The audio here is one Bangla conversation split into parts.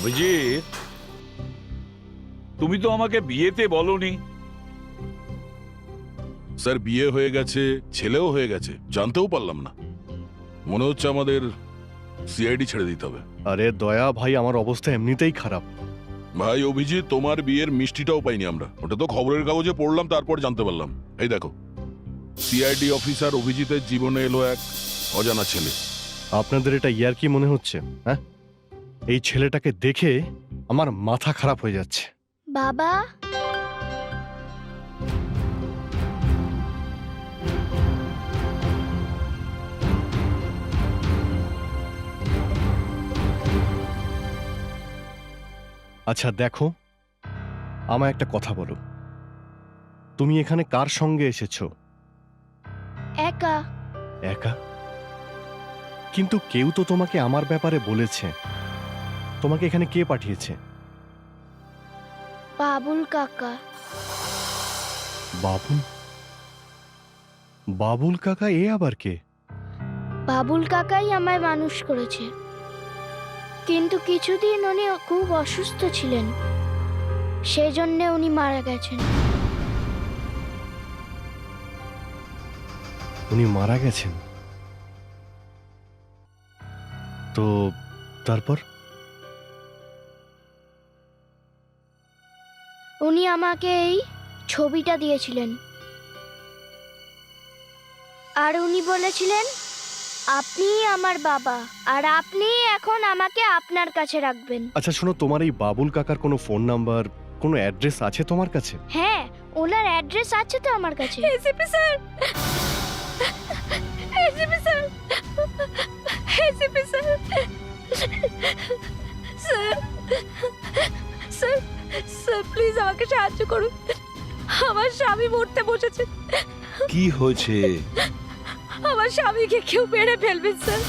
অভিজিৎ, তুমি তো আমাকে বিয়েতে বলনি। স্যার বিয়ে হয়ে গেছে, ছেলেও হয়ে গেছে, জানতেও পারলাম না। মনে হচ্ছে আমাদের সিআইডি ছেড়ে দিতে হবে। আরে দয়া ভাই, আমার অবস্থা এমনিতেই খারাপ। ভাই অভিজিৎ, তোমার বিয়ের মিষ্টিটাও পাইনি আমরা। ওটা তো খবরের কাগজে পড়লাম, তারপর জানতে পারলাম। এই দেখো, সিআইডি অফিসার অভিজিতের জীবনে এলো এক অজানা ছেলে। আপনাদের এটা ইয়ার কি মনে হচ্ছে? হ্যাঁ, এই ছেলেটাকে দেখে আমার মাথা খারাপ হয়ে যাচ্ছে। বাবা, আচ্ছা দেখো, আমায় একটা কথা বলো, তুমি এখানে কার সঙ্গে এসেছো? একা। একা? কিন্তু কেউ তো তোমাকে আমার ব্যাপারে বলেছে। তোমাকে এখানে কে পাঠিয়েছে? বাবুল কাকা। বাবুল? বাবুল কাকা এ আবার কে? বাবুল কাকাই আমায় মানুষ করেছে, কিন্তু কিছুদিন উনি খুব অসুস্থ ছিলেন, সেই জন্য উনি মারা গেছেন। উনি মারা গেছেন? তো তারপর? উনি আমাকে এই ছবিটা দিয়েছিলেন, আর উনি বলেছিলেন আপনি আমার বাবা, আর আপনি এখন আমাকে আপনার কাছে রাখবেন। আচ্ছা শোনো, তোমার এই বাবুল কাকার কোনো ফোন নাম্বার, কোনো অ্যাড্রেস আছে তোমার কাছে? হ্যাঁ, ওনার অ্যাড্রেস আছে তো আমার কাছে। ACP sir, ACP sir, ACP sir, sir, sir, sir please আমাকে সাহায্য করুন। আমার স্বামী মরতে বসেছে। কি হয়েছে? আমার স্বামীকে কেউ মেরে ফেলবে স্যার।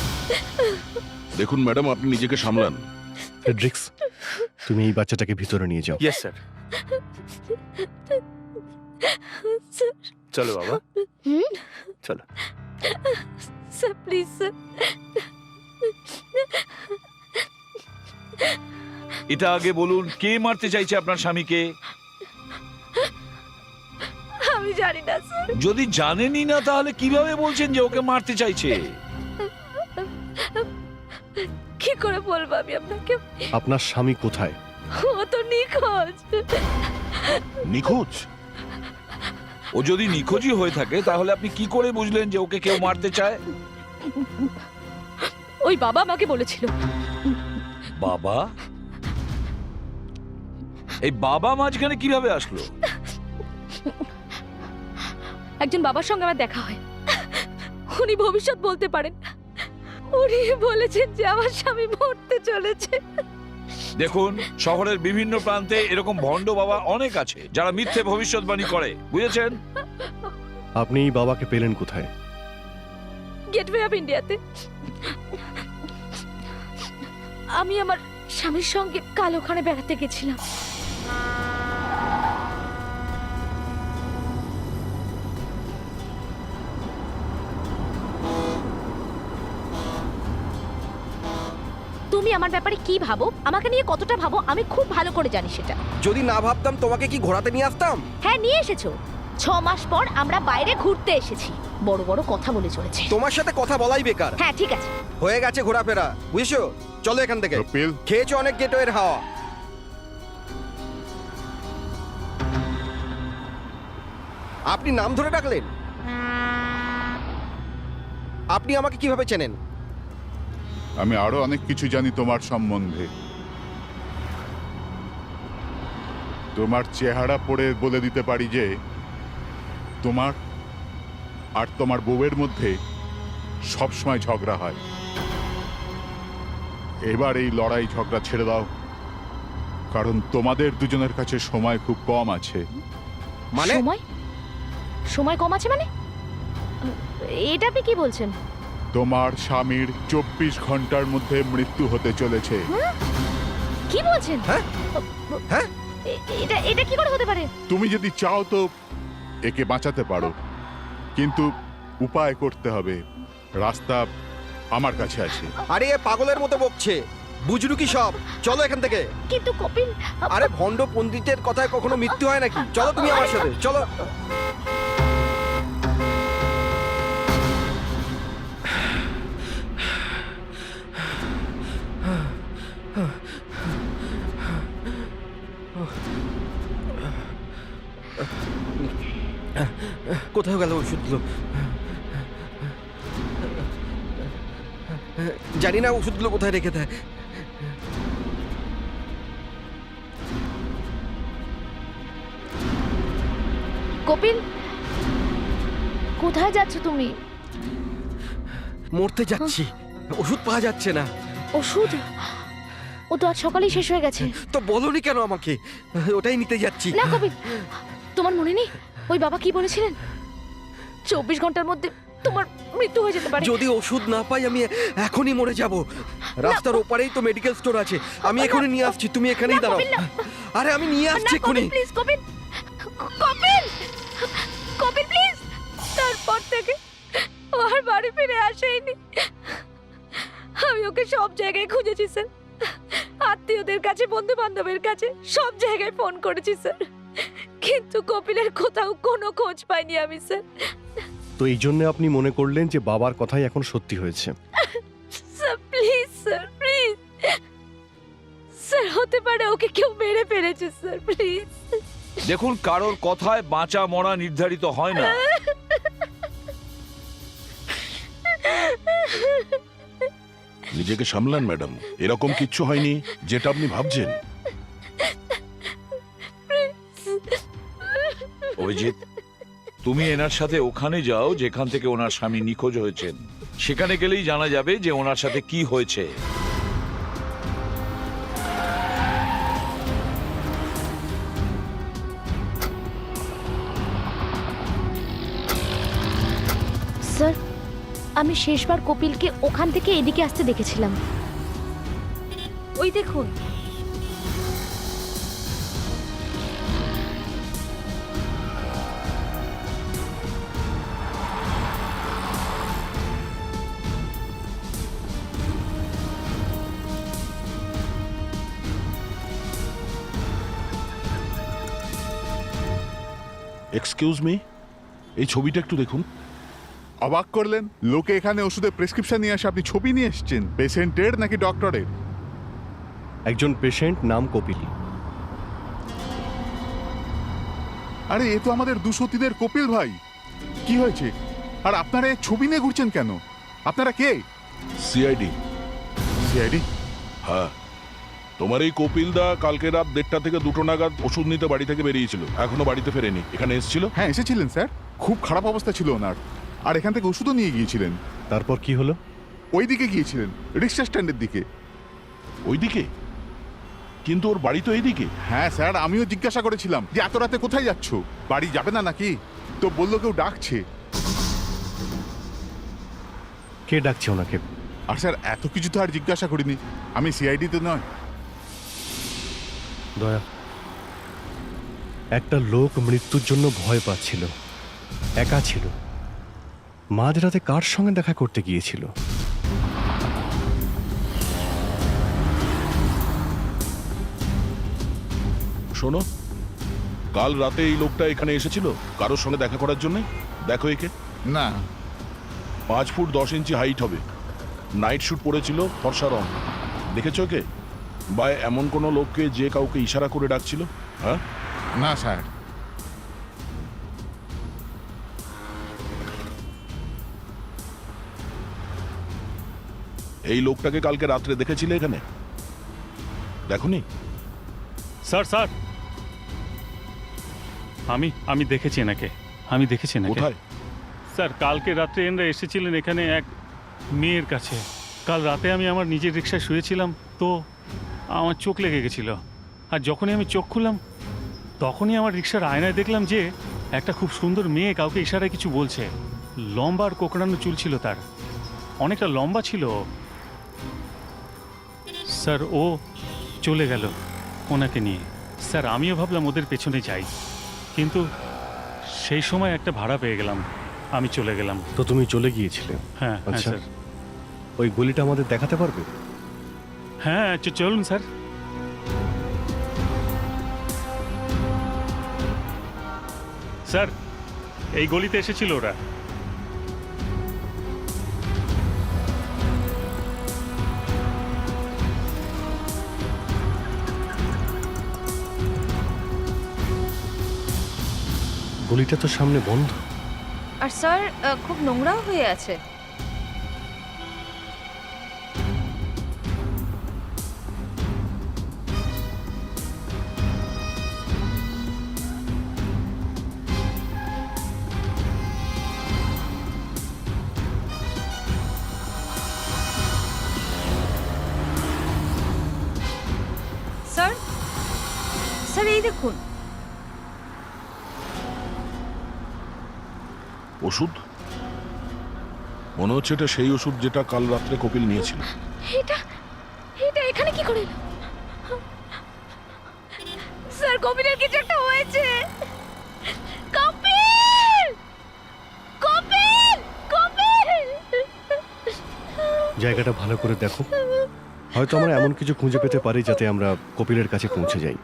দেখুন ম্যাডাম, আপনি নিজেকে সামলান। ফ্রেডরিক্স, তুমি এই বাচ্চাটাকে ভিতরে নিয়ে যাও। Yes sir. চলো বাবা, হুম? চলো। Sir please sir. এটা আগে বলুন, কে মারতে চাইছে আপনার স্বামীকে? আমি জানি না স্যার। যদি জানেনই না তাহলে কিভাবে বলছেন যে ওকে মারতে চাইছে? কি করে বলবো আমি আপনাকে? আপনার স্বামী কোথায়? ও তো নিখোঁজ। নিখোঁজ? ও যদি নিখোঁজই হয়ে থাকে তাহলে আপনি কি করে বুঝলেন যে ওকে কেউ মারতে চায়? ওই বাবা আমাকে বলেছিল। বাবা? এই বাবা মাঝখানে কিভাবে আসলো? একজন বাবার সঙ্গে আমার দেখা হয়, উনি ভবিষ্যৎ বলতে পারেন। উনি বলেছেন যে আমার স্বামী মরতে চলেছে। দেখুন, শহরের বিভিন্ন প্রান্তে এরকম ভণ্ড বাবা অনেক আছে যারা মিথ্যে ভবিষ্যৎবাণী করে, বুঝেছেন? আপনি এই বাবাকে পেলেন কোথায়? গেটওয়ে অফ ইন্ডিয়াতে। আমি আমার স্বামীর সঙ্গে কাল ওখানে বেড়াতে গেছিলাম। তুমি আমার ব্যাপারে কি ভাবো, আমাকে নিয়ে কতটা ভাবো, আমি খুব ভালো করে জানি সেটা। যদি না ভাবতাম তোমাকে কি ঘোরাতে নিয়ে আসতাম? হ্যাঁ, নিয়ে এসেছো। 6 মাস পর আমরা বাইরে ঘুরতে এসেছি। বড় বড় কথা বলে চলেছে। তোমার সাথে কথা বলাই বেকার। হ্যাঁ ঠিক আছে, হয়ে গেছে ঘোরাফেরা, বুঝছো? চলো এখান থেকে। কপিল, খেয়েছো অনেক গেটওয়ের হাওয়া। আপনি নাম ধরে ডাকলেন? আপনি আমাকে কিভাবে চেনেন? আমি আরো অনেক কিছু জানি তোমার সম্বন্ধে। তোমার চেহারা পড়ে বলে দিতে পারি যে তোমার আর তোমার বউয়ের মধ্যে সবসময় ঝগড়া হয়। এবার এই লড়াই ঝগড়া ছেড়ে দাও, কারণ তোমাদের দুজনের কাছে সময় খুব কম আছে। মানে? সময় কম আছে মানে? এটা আপনি কি বলছেন? তোমার স্বামীর 24 ঘন্টার মধ্যে মৃত্যু হতে চলেছে। কি বলছেন? হ্যাঁ? হ্যাঁ? এটা কি করে হতে পারে? তুমি যদি চাও তো একে বাঁচাতে পারো, কিন্তু উপায় করতে হবে। রাস্তা আমার কাছে আছে। আরে এ পাগলের মতো বকছে। বুঝলু কি সব? চলো এখান থেকে। কিন্তু কপিল, আরে ভণ্ড পণ্ডিতের কথায় কখনো মৃত্যু হয় নাকি? চলো তুমি আমার সাথে, চলো। কোথায় গেল ওষুধগুলো? জানি না ওষুধগুলো কোথায় রেখে দেয়। কপিল, কোথায় যাচ্ছ তুমি? মরতে যাচ্ছি, ওষুধ পাওয়া যাচ্ছে না। ওষুধ? ও তো আজ সকালেই শেষ হয়ে গেছে। তো বলনি কেন আমাকে? ওটাই নিতে যাচ্ছি। না কপিল, তোমার মনে নেই ওই বাবা কি বলেছিলেন? 24 ঘন্টার মধ্যে তোমার মৃত্যু হয়ে যেতে পারে। যদি ওষুধ না পাই আমি এখনই মরে যাব। রাস্তার ওপারেই তো মেডিকেল স্টোর আছে, আমি এখনই নিয়ে আসছি, তুমি এখানেই দাঁড়াও। আরে আমি নিয়ে আসছি এখনই। Please Kapil, Kapil, Kapil please. তারপর থেকে ও আর বাড়ি ফিরে আসেনি। আমি ওকে সব জায়গায় খুঁজেছি স্যার, আত্মীয়দের কাছে, বন্ধু বান্ধবের কাছে, সব জায়গায় ফোন করেছি স্যার, কিন্তু কপিলের কোথাও কোনো খোঁজ পাইনি আমি স্যার। তো এই জন্য আপনি মনে করলেন যে বাবার কথাই এখন সত্যি হয়েছে? Sir please, sir please, sir হতে পারে ওকে কেউ মেরে ফেলেছে স্যার, প্লিজ। দেখুন, কারোর কথায় বাঁচা মরা নির্ধারিত হয় না। নিজেকে সামলান ম্যাডাম, এরকম কিচ্ছু হয়নি যেটা আপনি ভাবছেন। অভিজিৎ, তুমি এনার সাথে ওখানে যাও যেখান থেকে ওনার স্বামী নিখোঁজ হয়েছেন। সেখানে গেলেই জানা যাবে যে ওনার সাথে কি হয়েছে। স্যার, আমি শেষবার কপিলকে ওখান থেকে এদিকে আসতে দেখেছিলাম। ওই দেখুন। এক্সকিউজ মি, এই ছবিটা একটু দেখুন। অবাক করলেন? লোকে এখানে ওষুধের প্রেসক্রিপশন নিয়ে আসে, আপনি ছবি নিয়ে এসেছেন। পেশেন্টের নাকি ডক্টরের? একজন পেশেন্ট, নাম কপিল। আরে এ তো আমাদের দুঃসতীদের কপিল ভাই। কি হয়েছে? আর আপনারা এই ছবি নিয়ে ঘুরছেন কেন? আপনারা কে? সিআইডি। সিআইডি? হ্যাঁ, তোমার এই কপিল দা কালকে রাত 1:30 থেকে 2টো নাগাদ ওষুধ নিতে বাড়ি থেকে বেরিয়েছিল, এখনো বাড়িতে ফেরেনি। এখানে এসেছিল? হ্যাঁ এসেছিলেন স্যার, খুব খারাপ অবস্থা ছিল ওনার। আর এখান থেকে ওষুধও নিয়ে গিয়েছিলেন। তারপর কি হলো? ওই দিকে গিয়েছিলেন, রিক্সা স্ট্যান্ডের দিকে। ওইদিকে? কিন্তু ওর বাড়ি তো এইদিকে। হ্যাঁ স্যার, আমিও জিজ্ঞাসা করেছিলাম যে এত রাতে কোথায় যাচ্ছ, বাড়ি যাবে না নাকি? তো বললো কেউ ডাকছে। কে ডাকছে ওনাকে? আর স্যার এত কিছু তো আর জিজ্ঞাসা করিনি, আমি সিআইডি তো নয়। দয়া, একটা লোক মৃত্যুর জন্য ভয় পাচ্ছিল, একা ছিল, মাঝরাতে কার সঙ্গে দেখা করতে গিয়েছিল? শোনো, কাল রাতে এই লোকটা এখানে এসেছিল কারোর সঙ্গে দেখা করার জন্য। দেখো একে। না। 5 ফুট 10 ইঞ্চি হাইট হবে, নাইট স্যুট পরেছিল, ফর্সা রং। দেখেছো কে? বা এমন কোনো লোককে যে কাউকে ইশারা করে ডাকছিল? হ্যাঁ না স্যার। এই লোকটাকে কালকে রাত্রে দেখেছিলে এখানে? দেখোনি? স্যার স্যার, আমি দেখেছি এনাকে, আমি দেখেছি এনাকে। কোথায়? স্যার, কালকে রাত্রে এনারা এসেছিলেন এখানে এক মেয়ের কাছে। কাল রাতে আমি আমার নিজের রিক্সায় শুয়েছিলাম, তো আমার চোখ লেগে গেছিল। আর যখনই আমি চোখ খুললাম তখনই আমার রিক্সার আয়নায় দেখলাম যে একটা খুব সুন্দর মেয়ে কাউকে ইশারায় কিছু বলছে। লম্বা আর কোকড়ানো চুল ছিল তার, অনেকটা লম্বা ছিল। স্যার ও চলে গেল ওনাকে নিয়ে। স্যার আমিও ভাবলাম ওদের পেছনে যাই, কিন্তু সেই সময় একটা ভাড়া পেয়ে গেলাম, আমি চলে গেলাম। তো তুমি চলে গিয়েছিলে? হ্যাঁ হ্যাঁ আচ্ছা। স্যার। ওই গলিটা আমাদের দেখাতে পারবে? হ্যাঁ চলুন স্যার। স্যার এই গলিতে এসেছিল ওরা। গলিটা তো সামনে বন্ধ। আর স্যার খুব নোংরাও হয়ে আছে। স্যার স্যার এই দেখুন। ওষুধ? মনে হচ্ছে এটা সেই ওষুধ যেটা কাল রাত্রে কপিল নিয়েছিল। এটা এটা এখানে কি করে এলো? স্যার কপিলের কিছু একটা হয়েছে। কপিল! কপিল! কপিল! জায়গাটা ভালো করে দেখো, হয়তো আমরা এমন কিছু খুঁজে পেতে পারি যাতে আমরা কপিলের কাছে পৌঁছে যাই।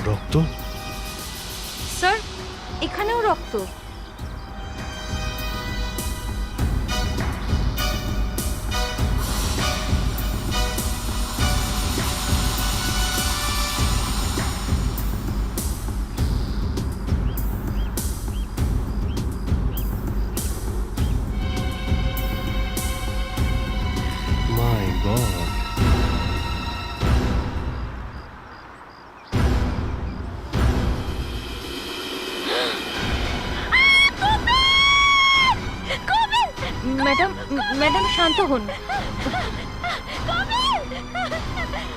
রক্ত? স্যার এখানেও রক্ত। মাই গড! ম্যাডাম ম্যাডাম শান্ত হন।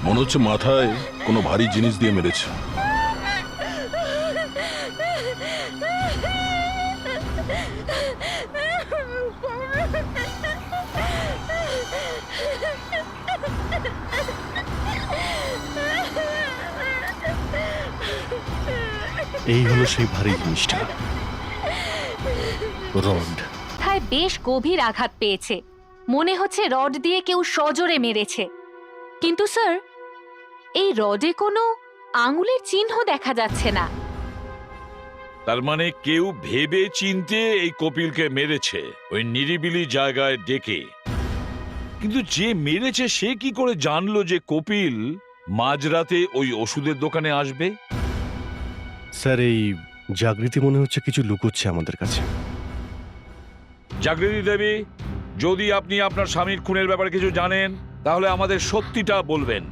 মনে হচ্ছে মাথায় কোনো ভারী জিনিস দিয়ে মেরেছে। এই হলো সেই ভারী জিনিসটা, রড। মাথায় বেশ গভীর আঘাত পেয়েছে, মনে হচ্ছে রড দিয়ে কেউ সজোরে মেরেছে। কিন্তু স্যার এই রডে কোনো আঙুলের চিহ্ন দেখা যাচ্ছে না। তার মানে কেউ ভেবে চিনতে এই কপিলকে মেরেছে, ওই নিরিবিলি জায়গায় ডেকে। কিন্তু যে মেরেছে সে কি করে জানলো যে কপিল মাঝরাতে ওই ওষুধের দোকানে আসবে? স্যার এই জাগৃতি মনে হচ্ছে কিছু লুকোচ্ছে আমাদের কাছে। জাগৃতি দেবী, যদি আপনি আপনার স্বামীর খুনের ব্যাপারে কিছু জানেন তাহলে আমাদের সত্যিটা বলবেন।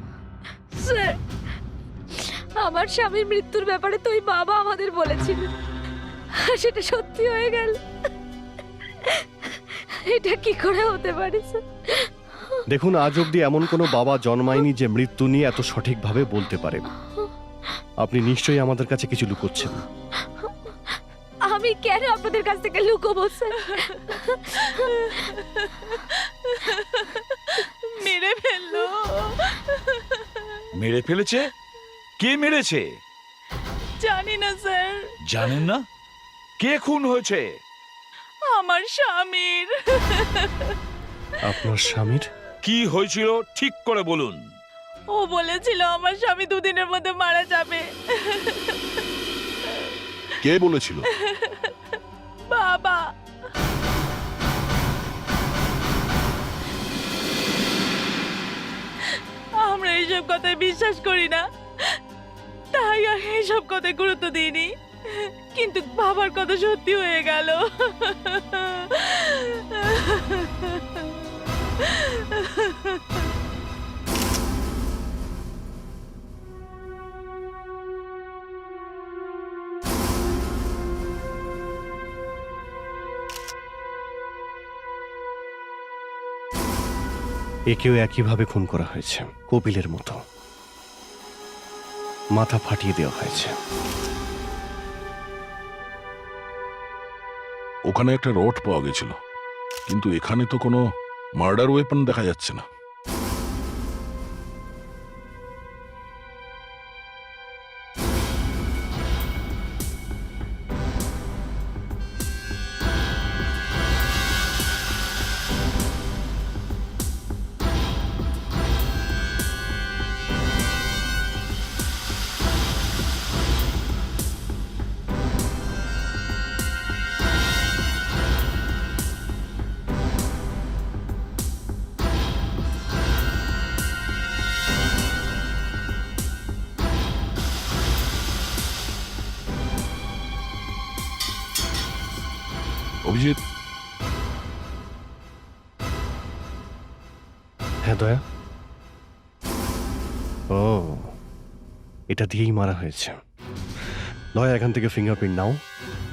স্যার আমার স্বামীর মৃত্যুর ব্যাপারে তো ওই বাবা আমাদের বলেছিল, সেটা সত্যি হয়ে গেল। এটা কি করে হতে পারে স্যার? দেখুন, আজ অব্দি এমন কোনো বাবা জন্মায়নি যে মৃত্যু নিয়ে এত সঠিকভাবে বলতে পারে। আপনি নিশ্চয়ই আমাদের কাছে কিছু লুকোচ্ছেন। আমি কেন আপনাদের কাছ থেকে লুকোবো স্যার? মেরে ফেললো। মেরে ফেলেছে? কে মেরেছে? জানি না স্যার। জানেন না? কে খুন হয়েছে? আমার স্বামীর। আপনার স্বামীর? কি হয়েছিল ঠিক করে বলুন। ও বলেছিল আমার স্বামী দুদিনের মধ্যে মারা যাবে। কে বলেছিল? বাবা। আমরা এইসব কথায় বিশ্বাস করি না, তাই আর এইসব কথায় গুরুত্ব দিইনি। কিন্তু বাবার কথা সত্যি হয়ে গেল। একেও একইভাবে খুন করা হয়েছে, কপিলের মতো। মাথা ফাটিয়ে দেওয়া হয়েছে। ওখানে একটা রড পাওয়া গেছিল, কিন্তু এখানে তো কোনো মার্ডার ওয়েপন দেখা যাচ্ছে না। অভিজিৎ, হ্যাঁ দয়া। ও, এটা দিয়েই মারা হয়েছে। দয়া, এখান থেকে ফিঙ্গারপ্রিন্ট নাও।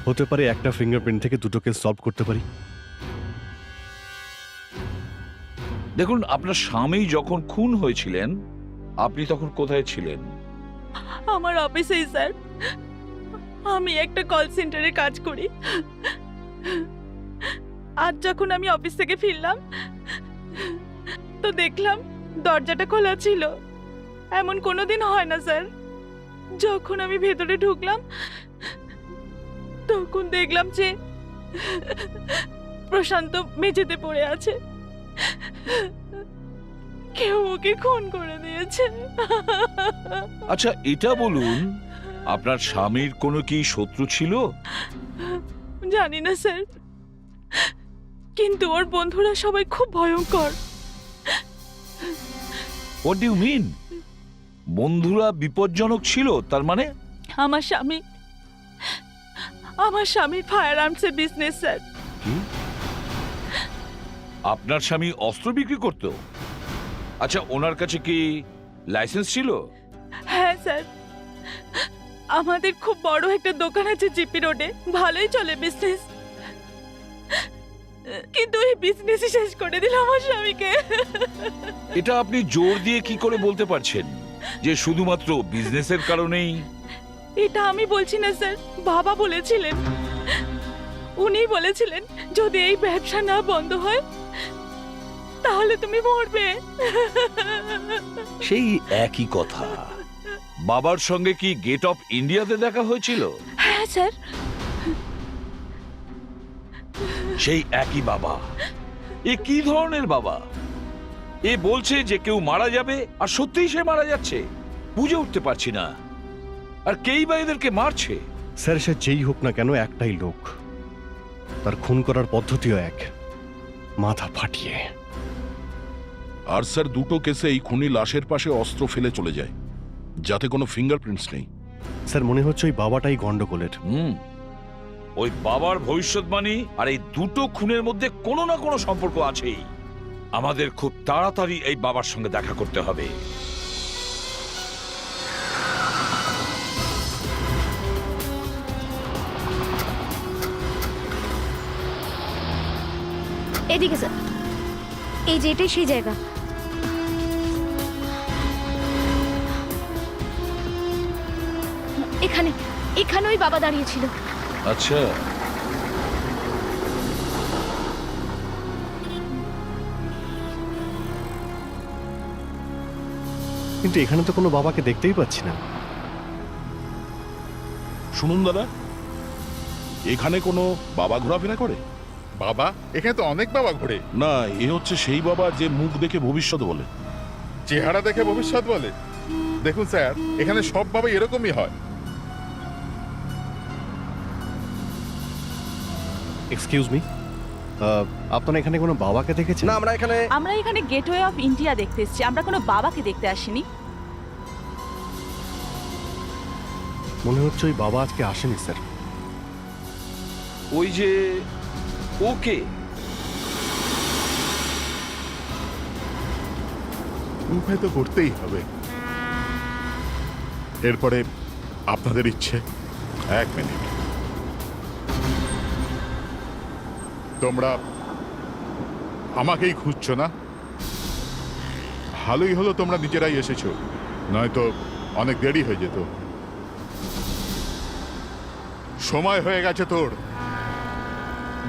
হতে পারে একটা ফিঙ্গারপ্রিন্ট থেকে দুটো কেস সলভ করতে পারি। দেখুন, আপনার স্বামী যখন খুন হয়েছিলেন আপনি তখন কোথায় ছিলেন? আমার অফিসেই স্যার। আমি একটা কল সেন্টারে কাজ করি। আজ যখন আমি অফিস থেকে ফিরলাম তো দেখলাম দরজাটা খোলা ছিল। এমন কোনোদিন হয় না স্যার। যখন আমি ভেতরে ঢুকলাম তখন দেখলাম যে প্রশান্ত মেঝেতে পড়ে আছে। কেউ ওকে খুন করে দিয়েছে। আচ্ছা, এটা বলুন, আপনার স্বামীর কোনো কি শত্রু ছিল? জানি না স্যার, কিন্তু ওর বন্ধুরা সবাই খুব ভয়ঙ্কর। What do you mean? বন্ধুরা বিপজ্জনক ছিল তার মানে? আমার স্বামীর ফায়ার আর্মসের বিজনেস স্যার। আপনার স্বামী অস্ত্র বিক্রি করত? আচ্ছা, ওনার কাছে কি লাইসেন্স ছিল? হ্যাঁ স্যার, আমাদের খুব বড় একটা দোকান আছে জিপি রোডে। ভালোই চলে বিজনেস, কিন্তু এই বিজনেসই শেষ করে দিল আমার স্বামীকে। এটা আপনি জোর দিয়ে কি করে বলতে পারছেন যে শুধুমাত্র বিজনেসের কারণেই? এটা আমি বলছি না স্যার, বাবা বলেছিলেন। উনি বলেছিলেন যদি এই ব্যবসা না বন্ধ হয় তাহলে তুমি মরবে। সেই একই কথা। বাবার সঙ্গে কি গেট অফ ইন্ডিয়াতে দেখা হয়েছিল? হ্যাঁ স্যার। সেই একই বাবা। এ কি ধরনের বাবা? এ বলছে যে কেউ মারা যাবে আর সত্যিই সে মারা যাচ্ছে। বুঝে উঠতে পারছি না। আর কেই বা এদেরকে মারছে? স্যার, সে যেই হোক না কেন একটাই লোক। তার খুন করার পদ্ধতিও এক, মাথা ফাটিয়ে। আর স্যার, দুটো কেসে এই খুনি লাশের পাশে অস্ত্র ফেলে চলে যায়, যাতে কোনো ফিঙ্গারপ্রিন্টস নেই। স্যার, মনে হচ্ছে ওই বাবাটাই গন্ডগোলের। ওই বাবার ভবিষ্যৎবাণী আর এই দুটো খুনের মধ্যে কোনো না কোনো সম্পর্ক আছেই। আমাদের খুব তাড়াতাড়ি এই বাবার সঙ্গে দেখা করতে হবে। এদিকে স্যার, এই যে এটাই সেই জায়গা। এখানে ওই বাবা দাঁড়িয়েছিল। আচ্ছা, কিন্তু এখানে তো কোনো বাবাকে দেখতেই পাচ্ছি না। শুনুন দাদা, এখানে কোনো বাবা ঘোরাফেরা করে? বাবা? এখানে তো অনেক বাবা ঘোরে। না, এ হচ্ছে সেই বাবা যে মুখ দেখে ভবিষ্যৎ বলে। চেহারা দেখে ভবিষ্যৎ বলে? দেখুন স্যার, এখানে সব বাবা এরকমই হয়। এক্সকিউজ মি, আপনারা এখানে কোনো বাবাকে দেখেছেন? না, আমরা এখানে গেটওয়ে অফ ইন্ডিয়া দেখতে এসেছি। আমরা কোনো বাবাকে দেখতে আসিনি। মনে হচ্ছে ওই বাবা আজকে আসেনি স্যার। ওই যে ওকে উপায় তো করতেই হবে। এরপরে আপনাদের ইচ্ছে। এক মিনিট, তোমরা আমাকেই খুঁজছো না? ভালোই হলো তোমরা নিজেরাই এসেছো, নয়তো অনেক দেরি হয়ে যেত। সময় হয়ে গেছে তোর।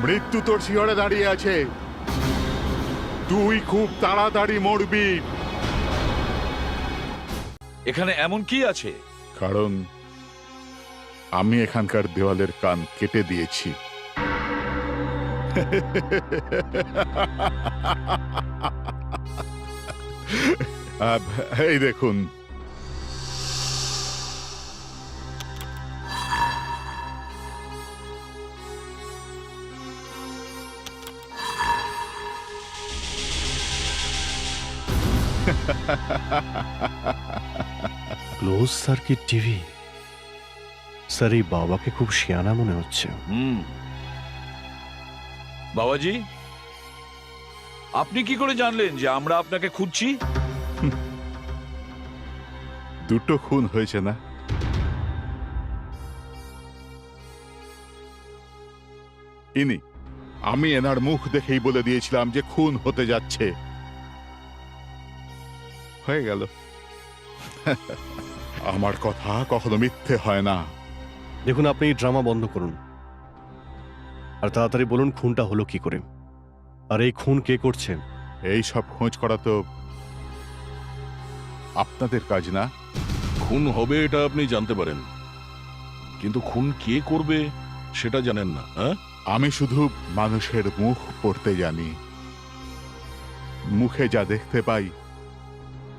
মৃত্যু তোর শিহরে দাঁড়িয়ে আছে। তুই খুব তাড়াতাড়ি মরবি, এখানে এমন কি আছে? কারণ আমি এখানকার দেওয়ালের কান কেটে দিয়েছি। এই দেখুন, ক্লোজ সার্কিট টিভি। স্যার, এই বাবাকে খুব শিয়ানা মনে হচ্ছে। বাবাজি, আপনি কি করে জানলেন যে আমরা আপনাকে খুঁজছি? দুটো খুন হয়েছে না? ইনি, আমি এনার মুখ দেখেই বলে দিয়েছিলাম যে খুন হতে যাচ্ছে। হয়ে গেল। আমার কথা কখনো মিথ্যে হয় না। দেখুন, আপনি এই ড্রামা বন্ধ করুন আর তাড়াতাড়ি বলুন খুনটা হলো কি করে, আর এই খুন কে করছে? এই সব খোঁজ করা তো আপনাদের কাজ না। খুন হবে এটা আপনি জানতে পারেন, কিন্তু খুন কে করবে সেটা জানেন না। হ্যাঁ, আমি শুধু মানুষের মুখ পড়তে জানি। মুখে যা দেখতে পাই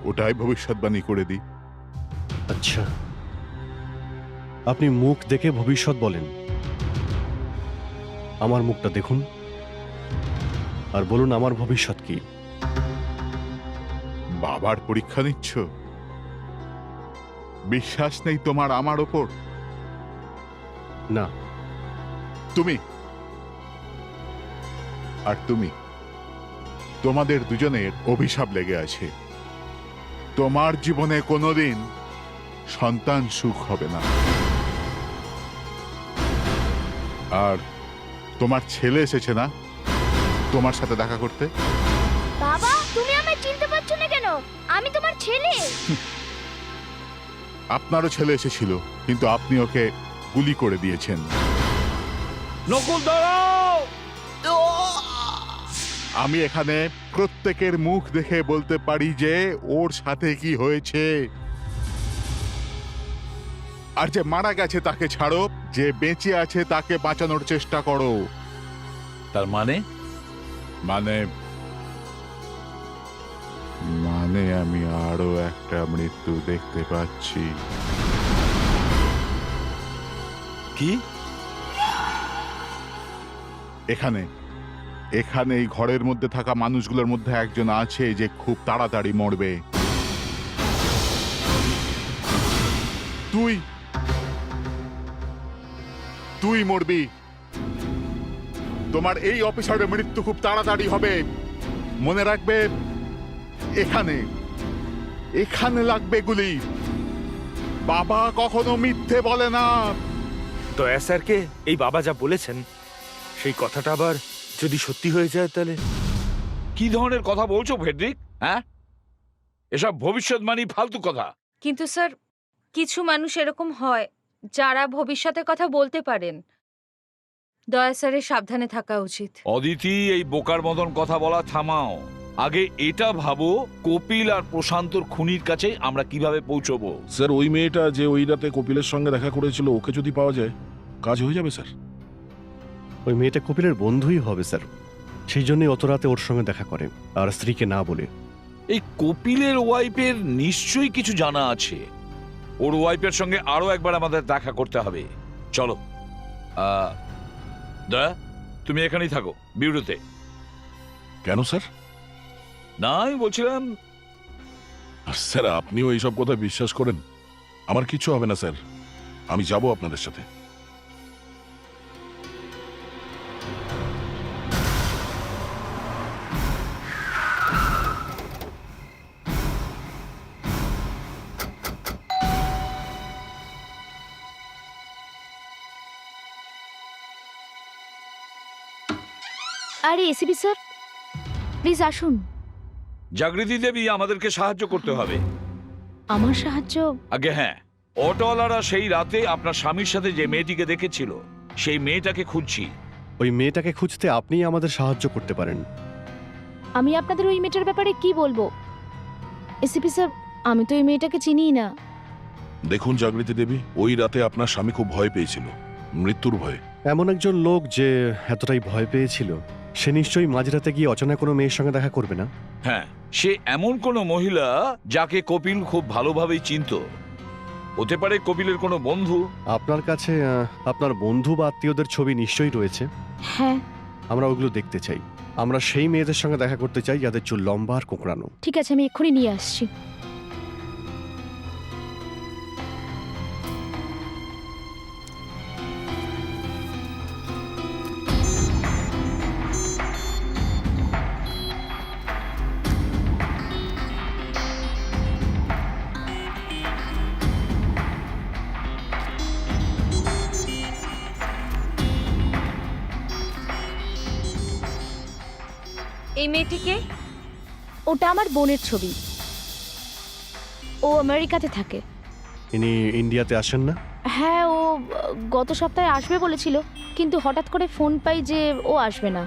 ওটাই ভবিষ্যৎবাণী করে দিই। আচ্ছা, আপনি মুখ দেখে ভবিষ্যৎ বলেন। আমার মুখটা দেখুন আর বলুন আমার ভবিষ্যৎ কি। বাবার পরীক্ষা নিচ্ছ? বিশ্বাস নেই তোমার আমার ওপর? না, তুমি আর তুমি, তোমাদের দুজনের অভিশাপ লেগে আছে। তোমার জীবনে কোনোদিন সন্তান সুখ হবে না। আর তোমার ছেলে এসেছে না তোমার সাথে দেখা করতে? বাবা, তুমি আমায় চিনতে পারছো না কেন? আমি তোমার ছেলে। আপনারও ছেলে এসেছিল, কিন্তু আপনি ওকে গুলি করে দিয়েছেন। নকুল, দাঁড়াও! আমি এখানে প্রত্যেকের মুখ দেখে বলতে পারি যে ওর সাথে কি হয়েছে। আর যে মারা গেছে তাকে ছাড়ো, যে বেঁচে আছে তাকে বাঁচানোর চেষ্টা করো। তার মানে? মানে আমি আরো একটা মৃত্যু দেখতে পাচ্ছি। কি? এখানে এই ঘরের মধ্যে থাকা মানুষগুলোর মধ্যে একজন আছে যে খুব তাড়াতাড়ি মরবে। তুই মরবি। তোমার এই অফিসারের মৃত্যু খুব তাড়াতাড়ি হবে। মনে রাখবে, এখানে লাগবে গুলি। বাবা কখনো মিথ্যে বলে না। দয়া স্যারকে এই বাবা যা বলেছেন সেই কথাটা আবার যদি সত্যি হয়ে যায় তাহলে? কি ধরনের কথা বলছো ফেডরিক? হ্যাঁ, এসব ভবিষ্যৎবাণী ফালতু কথা। কিন্তু স্যার, কিছু মানুষ এরকম হয় যারা ভবিষ্যতের কথা বলতে পারেন। দয়া স্যারের সাবধানে থাকা উচিত। অদিতি, এই বোকার মতন কথা বলা থামাও। আগে এটা ভাবো, কপিল আর প্রশান্তর খুনির কাছে আমরা কিভাবে পৌঁছবো। স্যার, ওই মেয়েটা যে ওই রাতে কপিলের সঙ্গে দেখা করেছিল, ওকে যদি পাওয়া যায় কাজ হয়ে যাবে স্যার। ওই মেয়েটা কপিলের বন্ধুই হবে স্যার, সেই জন্যই অত রাতে ওর সঙ্গে দেখা করে, আর স্ত্রীকে না বলে। এই কপিলের ওয়াইফের নিশ্চয়ই কিছু জানা আছে। ওর ওয়াইফের সঙ্গে আরো একবার আমাদের দেখা করতে হবে। চলো। দয়া, তুমি এখানেই থাকো, বিউরোতে। কেন স্যার? না, আমি বলছিলাম। স্যার, আপনিও এইসব কথা বিশ্বাস করেন? আমার কিচ্ছু হবে না স্যার, আমি যাব আপনাদের সাথে। আরে এসিপি স্যার, প্লিজ আসুন। জাগৃতি দেবী, আমাদেরকে সাহায্য করতে হবে। আমার সাহায্য? আগে হ্যাঁ, অটোওয়ালারা সেই রাতে আপনার স্বামীর সাথে যে মেয়েটিকে দেখেছিল, সেই মেয়েটাকে খুঁজছি। ওই মেয়েটাকে খুঁজতে আপনিই আমাদের সাহায্য করতে পারেন। আমি আপনাদের ওই মেয়েটার ব্যাপারে কি বলবো? এসিপি স্যার, আমি তো এই মেয়েটাকে চিনিই না। দেখুন জাগৃতি দেবী, ওই রাতে আপনার স্বামী খুব ভয় পেয়েছিল, মৃত্যুর ভয়ে। এমন একজন লোক যে এতটাই ভয় পেয়েছিল, সে নিশ্চয়ই মাঝরাতে গিয়ে অচেনা কোনো মেয়ের সঙ্গে দেখা করবে না। হ্যাঁ, সে এমন কোনো মহিলা যাকে কপিল খুব ভালোভাবেই চিনতো। হতে পারে কপিলের কোনো বন্ধু। আপনার কাছে আপনার বন্ধু বা আত্মীয়দের ছবি নিশ্চয়ই রয়েছে। হ্যাঁ, আমরা ওগুলো দেখতে চাই। আমরা সেই মেয়েদের সঙ্গে দেখা করতে চাই যাদের চুল লম্বা আর কোঁকড়ানো। ঠিক আছে, আমি এক্ষুনি নিয়ে আসছি। এই মেয়েটিকে? ওটা আমার বোনের ছবি। ও আমেরিকাতে থাকে। ইনি ইন্ডিয়াতে আসেন না? হ্যাঁ, ও গত সপ্তাহে আসবে বলেছিল, কিন্তু হঠাৎ করে ফোন পাই যে ও আসবে না।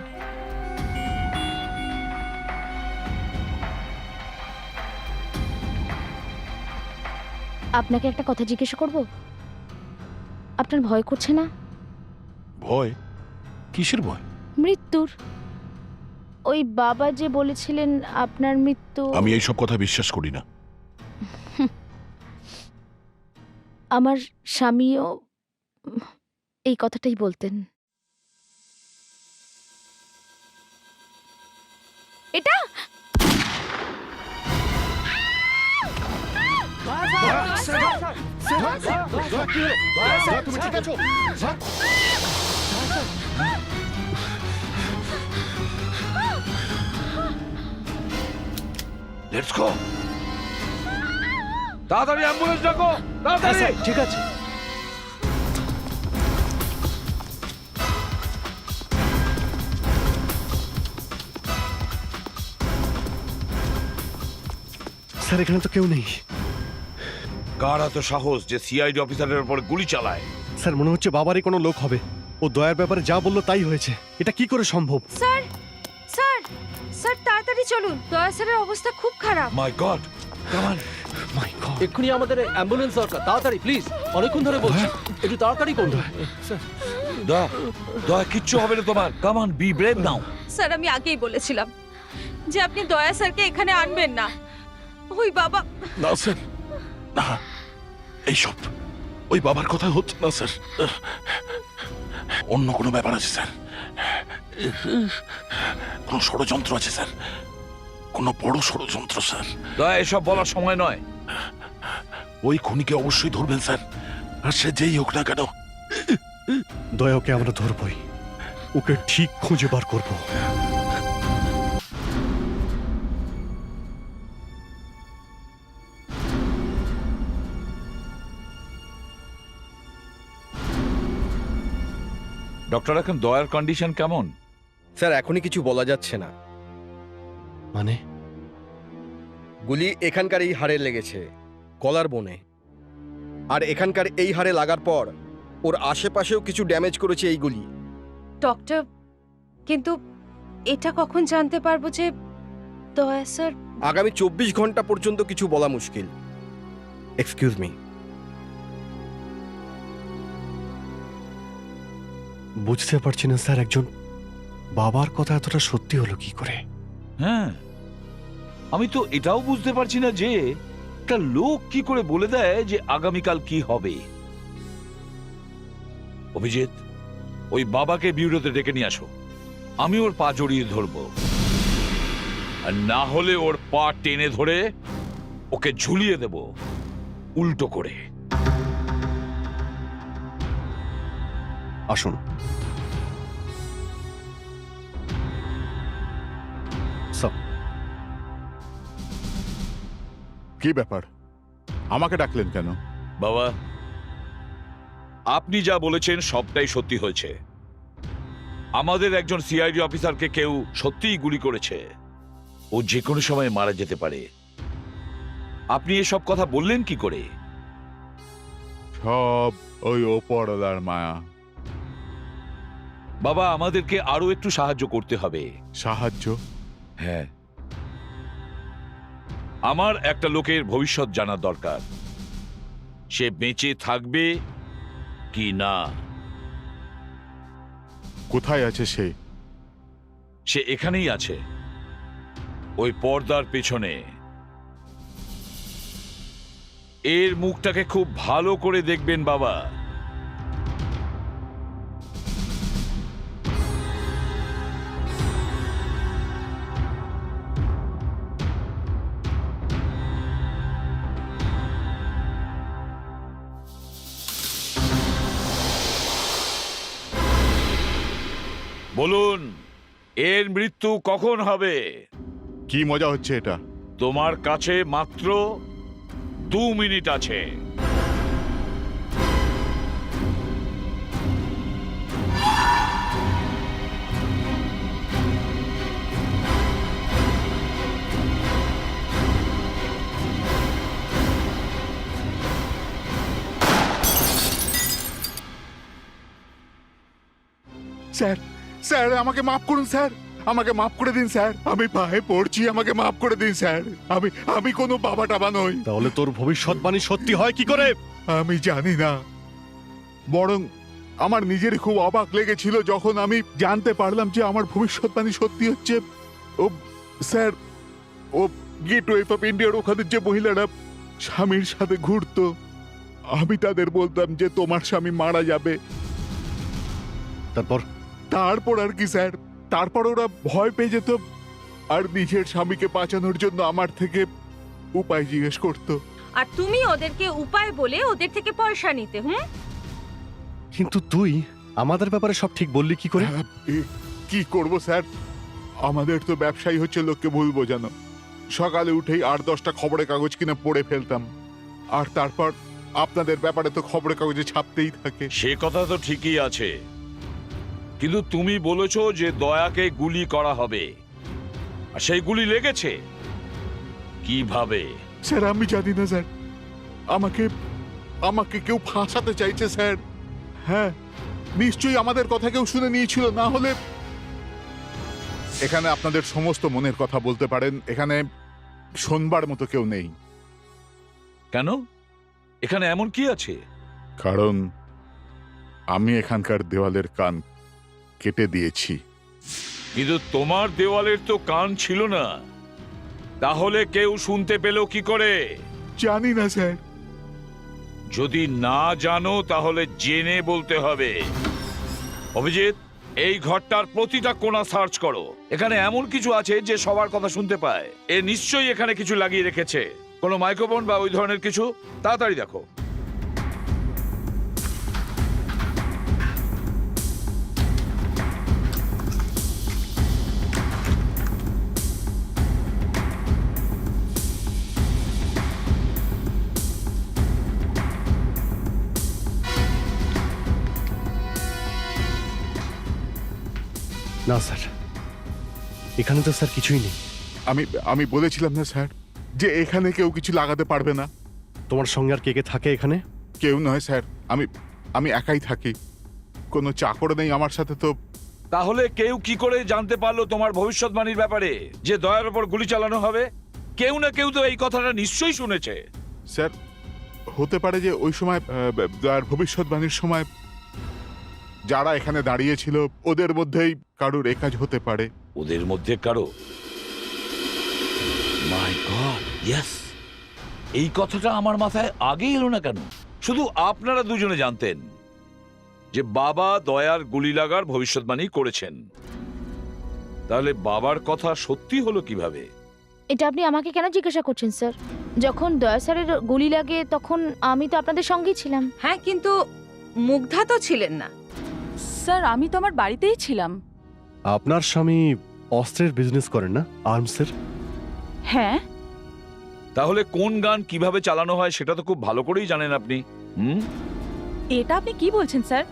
আপনাকে একটা কথা জিজ্ঞেস করব? আপনার ভয় করছে না? ভয়? কিসের ভয়? মৃত্যুর। ওই বাবা যে বলেছিলেন আপনার মৃত্যু। আমি এইসব কথা বিশ্বাস করি না। আমার স্বামীও এই কথাটাই বলতেন। এটা লেটস গো। তাড়াতাড়ি অ্যাম্বুলেন্স ডাকো, তাড়াতাড়ি। ঠিক আছে। স্যার, এখানে তো কেউ নেই। কার এত সাহস যে সিআইডি অফিসারের উপর গুলি চালায়? স্যার, মনে হচ্ছে বাবারই কোনো লোক হবে। ও দয়ার ব্যাপারে যা বললো তাই হয়েছে। এটা কি করে সম্ভব? স্যার, স্যার, স্যার তাড়াতাড়ি চলুন, দয়া স্যারের অবস্থা খুব খারাপ। My god, come on. My god. এক্ষুনি আমাদের অ্যাম্বুলেন্স দরকার, তাড়াতাড়ি প্লিজ, অনেকক্ষণ ধরে বলছি, একটু তাড়াতাড়ি করুন। দয়া, দয়া, কিচ্ছু হবে না তোমার। Come on, be brave now. Sir, আমি আগেই বলেছিলাম যে আপনি দয়া স্যারকে এখানে আনবেন না। ওই বাবা। না স্যার, না, এইসব ওই বাবার কথা হচ্ছে না স্যার। অন্য কোনো ব্যাপার আছে স্যার। কোনো ষড়যন্ত্র আছে স্যার, কোনো বড় ষড়যন্ত্র স্যার। দয়া, এসব বলার সময় নয়। ওই খুনিকে অবশ্যই ধরবেন স্যার, আর সে যেই হোক না কেন। দয়া, ওকে আমরা ধরবই। ওকে ঠিক খুঁজে বার করবো। ডক্টর, এখন দয়ার কন্ডিশন কেমন? স্যার, এখনই কিছু বলা যাচ্ছে না। মানে? গুলি এখানকার এই হাড়ে লেগেছে, কলার বনে। আর এখানকার এই হাড়ে লাগার পর ওর আশেপাশেও কিছু ড্যামেজ করেছে এই গুলি। ডক্টর, কিন্তু এটা কখন জানতে পারবো যে দয়া স্যার? আগামী 24 ঘন্টা পর্যন্ত কিছু বলা মুশকিল। Excuse me. বুঝতে পারছি না স্যার, একজন বাবার কথা এতটা সত্যি হলো কি করে? হ্যাঁ, আমি তো এটাও বুঝতে পারছি না যে একটা লোক কি করে বলে দেয় যে আগামীকাল কি হবে। অভিজিৎ, ওই বাবাকে বিউরোতে ডেকে নিয়ে আসো। আমি ওর পা জড়িয়ে ধরবো, আর না হলে ওর পা টেনে ধরে ওকে ঝুলিয়ে দেব উল্টো করে। আসুন। কি ব্যাপার, আমাকে ডাকলেন কেন? বাবা, আপনি যা বলেছেন সবটাই সত্যি হয়েছে। আমাদের একজন সিআইডি অফিসারকে কেউ সত্যিই গুলি করেছে। ও যে কোনো সময় মারা যেতে পারে। আপনি এসব কথা বললেন কি করে? সব ওই ওপরওয়ালার মায়া। বাবা, আমাদেরকে আরো একটু সাহায্য করতে হবে। সাহায্য? হ্যাঁ, আমার একটা লোকের ভবিষ্যৎ জানার দরকার। সে বেঁচে থাকবে কি না। কোথায় আছে সে? সে এখানেই আছে, ওই পর্দার পেছনে। এর মুখটাকে খুব ভালো করে দেখবেন বাবা। বলুন, এর মৃত্যু কখন হবে? কি মজা হচ্ছে এটা? তোমার কাছে মাত্র 2 মিনিট আছে। স্যার, স্যার আমাকে মাফ করুন স্যার, আমাকে মাফ করে দিন স্যার, আমি পায়ে পড়ছি, আমাকে মাফ করে দিন স্যার। আমি কোনো বাবা টাবা নই। তাহলে তোর ভবিষ্যৎবাণী সত্যি হয় কি করে? আমি জানি না, বরং আমার নিজের খুব অবাক লেগেছিল যখন আমি জানতে পারলাম যে আমার ভবিষ্যৎবাণী সত্যি হচ্ছে। ও স্যার, ও গেটওয়ে অফ ইন্ডিয়ার ওখানে যে মহিলারা স্বামীর সাথে ঘুরতো, আমি তাদের বলতাম যে তোমার স্বামী মারা যাবে। তারপর আর কি স্যার, তারপর ওরা ভয় পেয়ে যেত আর নিজের স্বামীকে বাঁচানোর জন্য আমার থেকে উপায় জিজ্ঞেস করতো। আর তুমি ওদেরকে উপায় বলে ওদের থেকে পয়সা নিতে। কিন্তু তুই আমাদের ব্যাপারে সব ঠিক বললি কি করে? কি করব স্যার, আমাদের তো ব্যবসায়ী হচ্ছে লোককে ভুল বোঝানো। সকালে উঠেই 8-10টা খবরের কাগজ কিনে পড়ে ফেলতাম, আর তারপর আপনাদের ব্যাপারে তো খবরের কাগজে ছাপতেই থাকে। সে কথা তো ঠিকই আছে, কিন্তু তুমি বলেছো যে দয়াকে গুলি করা হবে, আর সেই গুলি লেগেছে কিভাবে? স্যার আমি জানি না স্যার, আমাকে কেউ ফাঁসাতে চাইছে স্যার। হ্যাঁ, নিশ্চয়ই আমাদের কথা কেউ শুনে নিয়েছিল, না হলে এখানে আপনাদের সমস্ত মনের কথা বলতে পারেন, এখানে শোনবার মতো কেউ নেই। কেন? এখানে এমন কি আছে? কারণ আমি এখানকার দেওয়ালের কান কেটে দিয়েছি। কিন্তু তোমার দেওয়ালের তো কান ছিল না, তাহলে কেউ শুনতে পেল কি করে? জানি না স্যার। যদি না জানো তাহলে জেনে বলতে হবে। অভিজিৎ, এই ঘরটার প্রতিটা কোণা সার্চ করো। এখানে এমন কিছু আছে যে সবার কথা শুনতে পায়। এ নিশ্চয়ই এখানে কিছু লাগিয়ে রেখেছে, কোনো মাইক্রোফোন বা ওই ধরনের কিছু। তাড়াতাড়ি দেখো। না স্যার, এখানে তো স্যার কিছুই নেই। আমি বলেছিলাম না স্যার যে এখানে কেউ কিছু লাগাতে পারবে না। তোমার সঙ্গে আর কে কে থাকে এখানে? কেউ নয় স্যার, আমি একাই থাকি, কোনো চাকর নেই আমার সাথে। তো তাহলে কেউ কি করে জানতে পারলো তোমার ভবিষ্যৎবাণীর ব্যাপারে, যে দয়ার উপর গুলি চালানো হবে? কেউ না কেউ তো এই কথাটা নিশ্চয়ই শুনেছে। স্যার, হতে পারে যে ওই সময় দয়ার ভবিষ্যৎবাণীর সময় যারা এখানে দাঁড়িয়েছিল ওদের মধ্যেই কারোর এ কাজ হতে পারে। ওদের মধ্যে কারো? মাই গড, ইয়েস! এই কথাটা আমার মাথায় আগে এলো না কেন? শুধু আপনারা দুজনে জানতেন যে বাবা দয়ার গুলি লাগার ভবিষ্যৎবাণী করেছেন, তাহলে বাবার কথা সত্যি হলো কিভাবে? এটা আপনি আমাকে কেন জিজ্ঞাসা করছেন স্যার? যখন দয়া স্যারের গুলি লাগে তখন আমি তো আপনাদের সঙ্গেই ছিলাম। হ্যাঁ, কিন্তু মুগ্ধা তো ছিলেন না। স্যার আমি তো আমার বাড়িতেই ছিলাম। আপনার স্বামী অস্ত্রের বিজনেস করেন না, আর্মসের? হ্যাঁ। তাহলে কোন গান কিভাবে চালানো হয় সেটা তো খুব ভালো করেই জানেন আপনি। এটা আপনি কি বলছেন স্যার?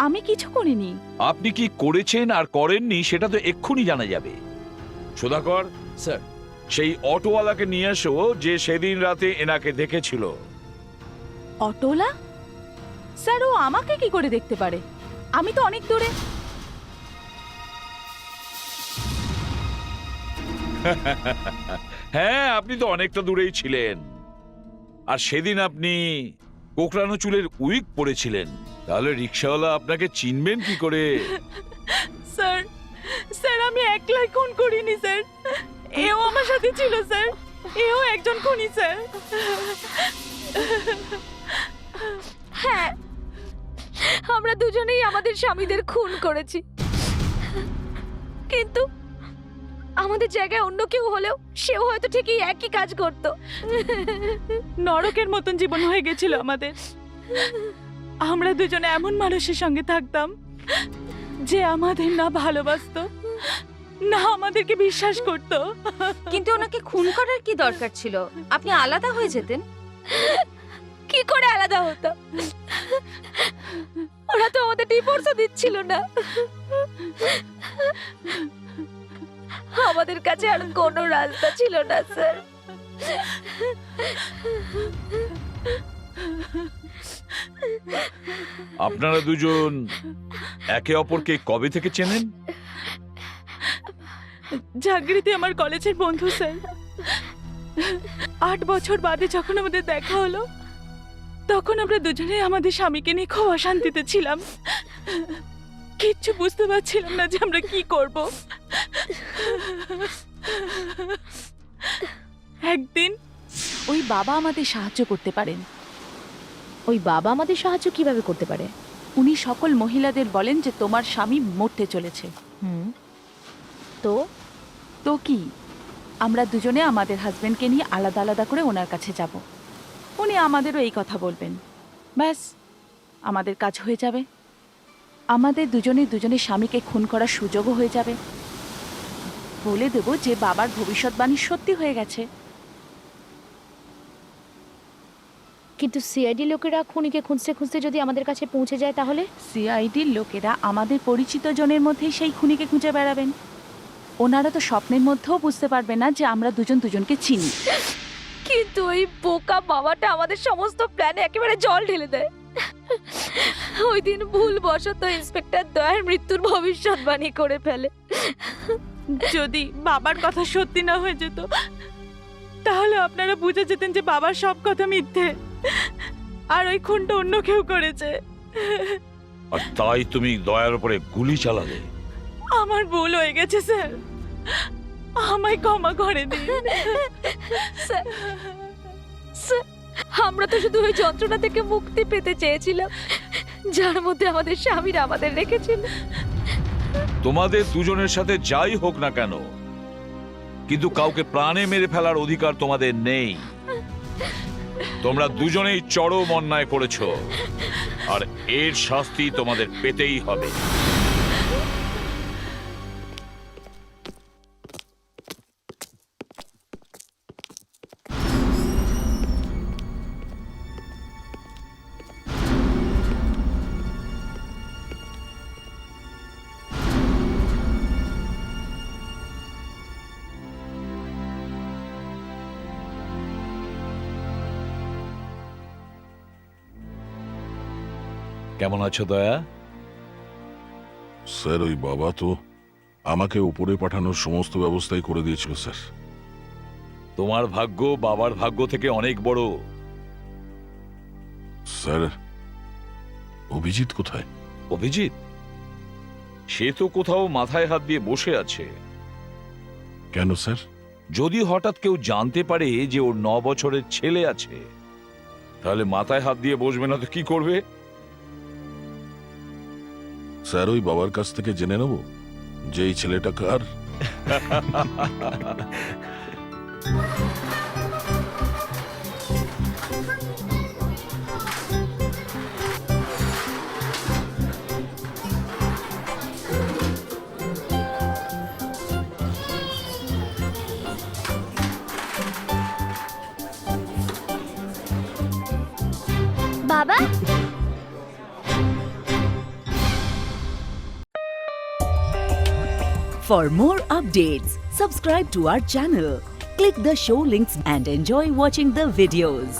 আমি কিছু করিনি। আপনি কি করেছেন আর করেননি সেটা তো এক্ষুনি জানা যাবে। সুধাকর স্যার, সেই অটোওয়ালাকে নিয়ে এসো যে সেদিন রাতে এনাকে দেখেছিল। অটোলা? স্যার ও আমাকে কি করে দেখতে পারে? আমি তো অনেক দূরে। হ্যাঁ, আপনি তো অনেকটা দূরেই ছিলেন। আর সেদিন আপনি কোকড়ানো চুলের উইগ পরেছিলেন, তাহলে রিক্সাওয়ালা আপনাকে চিনবেন কি করে? স্যার, স্যার আমি একলাই খুন করিনি স্যার, এও আমার সাথে ছিল স্যার, এও একজন খুনি স্যার। হ্যাঁ, আমরা দুজনেই আমাদের স্বামীদের খুন করেছি, কিন্তু আমাদের জায়গায় অন্য কেউ হলেও সেও হয়তো ঠিকই একই কাজ করত। নরকের মতন জীবন হয়ে গেছিল আমাদের। আমরা দুজনে এমন মানুষের সঙ্গে থাকতাম যে আমাদের না ভালোবাসতো না আমাদেরকে বিশ্বাস করত। কিন্তু ওনাকে খুন করার কি দরকার ছিল? আপনি আলাদা হয়ে যেতেন। কি করে আলাদা হতো? ওরা তো আমাদের ডিভোর্সও দিচ্ছিল না। আমাদের কাছে আর কোনো রাস্তা ছিল না স্যার। আপনারা দুজন একে অপরকে কবে থেকে চেনেন? জাগৃতি আমার কলেজের বন্ধু স্যার। 8 বছর বাদে যখন আমাদের দেখা হলো, তখন আমরা দুজনেই আমাদের স্বামীকে নিয়ে খুব অশান্তিতে ছিলাম। কিচ্ছু বুঝতে পারছিলাম না যে আমরা কি করব। একদিন ওই বাবা আমাদের সাহায্য করতে পারেন। ওই বাবা আমাদের সাহায্য কিভাবে করতে পারে? উনি সকল মহিলাদের বলেন যে তোমার স্বামী মরতে চলেছে। তো তো কি, আমরা দুজনে আমাদের হাজবেন্ডকে নিয়ে আলাদা আলাদা করে ওনার কাছে যাব। উনি আমাদেরও এই কথা বলবেন, ব্যাস আমাদের কাজ হয়ে যাবে। আমাদের দুজনের স্বামীকে খুন করার সুযোগও হয়ে যাবে। বলে দেব যে বাবার ভবিষ্যৎবাণী সত্যি হয়ে গেছে। কিন্তু সিআইডি লোকেরা খুনিকে খুঁজতে খুঁজতে যদি আমাদের কাছে পৌঁছে যায় তাহলে? সিআইডির লোকেরা আমাদের পরিচিত জনের মধ্যেই সেই খুনিকে খুঁজে বেড়াবেন। ওনারা তো স্বপ্নের মধ্যেও বুঝতে পারবে না যে আমরা দুজন দুজনকে চিনি। কিন্তু ওই বোকা বাবাটা আমাদের সমস্ত প্ল্যানে একেবারে জল ঢেলে দেয়। ওই দিন ভুলবশত ইন্সপেক্টর দয়ার মৃত্যুর ভবিষ্যৎবাণী করে ফেলে। যদি বাবার কথা সত্যি না হয়ে যেত, তাহলে আপনারা বুঝে যেতেন যে বাবার সব কথা মিথ্যে, আর ওই খুনটা অন্য কেউ করেছে। আর তাই তুমি দয়ার উপরে গুলি চালালে? আমার ভুল হয়ে গেছে স্যার, আমায় ক্ষমা করে দিন। স্যার, আমরা তো শুধু ওই যন্ত্রণা থেকে মুক্তি পেতে চেয়েছিলাম যার মধ্যে আমাদের স্বামীরা আমাদের রেখেছিল। তোমাদের দুজনের সাথে যাই হোক না কেন, কিন্তু কাউকে প্রাণে মেরে ফেলার অধিকার তোমাদের নেই। তোমরা দুজনেই চরম অন্যায় করেছো, আর এর শাস্তি তোমাদের পেতেই হবে। কেমন আছো দয়া? স্যার, ওই বাবা তো আমাকে উপরে পাঠানোর সমস্ত ব্যবস্থাই করে দিয়েছিল স্যার। তোমার ভাগ্য বাবার ভাগ্য থেকে অনেক বড়। স্যার, অভিজিৎ কোথায়? অভিজিৎ? সে তো কোথাও মাথায় হাত দিয়ে বসে আছে। কেন স্যার? যদি হঠাৎ কেউ জানতে পারে যে ওর 9 বছরের ছেলে আছে, তাহলে মাথায় হাত দিয়ে বসবে না তো কি করবে? স্যার, ওই বাবার কাছ থেকে জেনে নেব যে এই ছেলেটা কার। বাবা, For more updates, subscribe to our channel, click the show links and enjoy watching the videos.